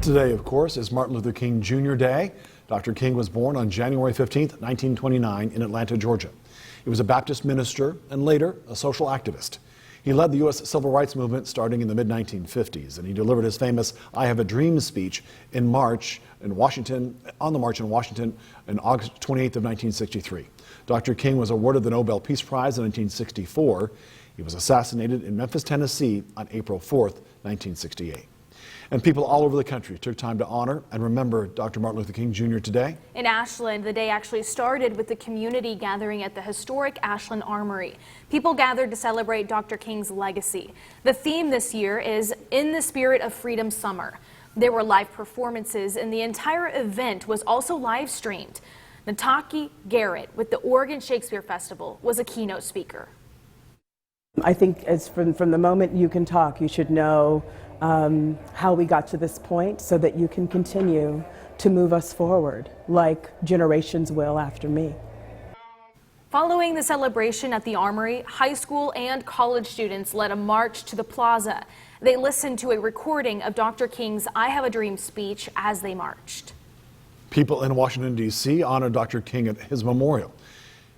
Today, of course, is Martin Luther King Jr. Day. Dr. King was born on January 15, 1929 in Atlanta, Georgia. He was a Baptist minister and later a social activist. He led the U.S. Civil Rights Movement starting in the mid-1950s, and he delivered his famous "I Have a Dream" speech on the March in Washington on August 28th of 1963. Dr. King was awarded the Nobel Peace Prize in 1964. He was assassinated in Memphis, Tennessee on April 4th, 1968. And people all over the country took time to honor and remember Dr. Martin Luther King Jr. today. In Ashland, the day actually started with the community gathering at the historic Ashland Armory. People gathered to celebrate Dr. King's legacy. The theme this year is "In the Spirit of Freedom Summer." There were live performances, and the entire event was also live streamed. Nataki Garrett with the Oregon Shakespeare Festival was a keynote speaker. I think as from the moment you can talk, you should know how we got to this point so that you can continue to move us forward like generations will after me. Following the celebration at the Armory, high school and college students led a march to the plaza. They listened to a recording of Dr. King's "I Have a Dream" speech as they marched. People in Washington, D.C. honored Dr. King at his memorial.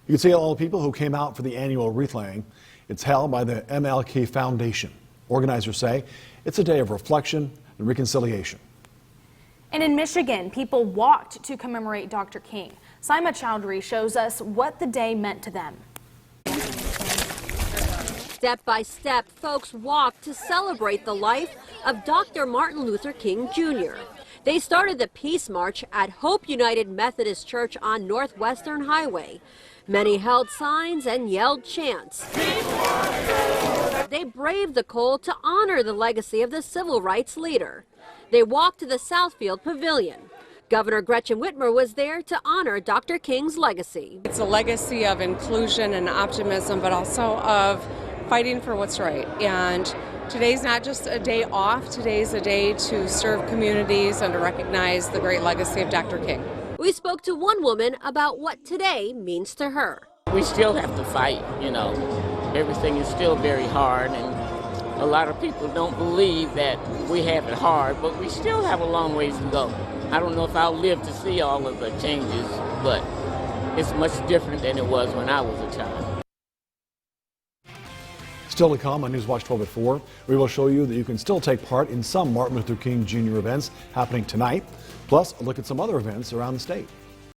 You can see all the people who came out for the annual wreath laying. It's held by the MLK Foundation. Organizers say it's a day of reflection and reconciliation. And in Michigan, people walked to commemorate Dr. King. Saima Chowdhury shows us what the day meant to them. Step by step, folks walked to celebrate the life of Dr. Martin Luther King Jr. They started the Peace March at Hope United Methodist Church on Northwestern Highway. Many held signs and yelled chants. They braved the cold to honor the legacy of the civil rights leader. They walked to the Southfield Pavilion. Governor Gretchen Whitmer was there to honor Dr. King's legacy. It's a legacy of inclusion and optimism, but also of fighting for what's right. And today's not just a day off, today's a day to serve communities and to recognize the great legacy of Dr. King. We spoke to one woman about what today means to her. We still have to fight, you know. Everything is still very hard, and a lot of people don't believe that we have it hard, but we still have a long ways to go. I don't know if I'll live to see all of the changes, but it's much different than it was when I was a child. Still to come on Newswatch 12 at 4, we will show you that you can still take part in some Martin Luther King Jr. events happening tonight, plus a look at some other events around the state.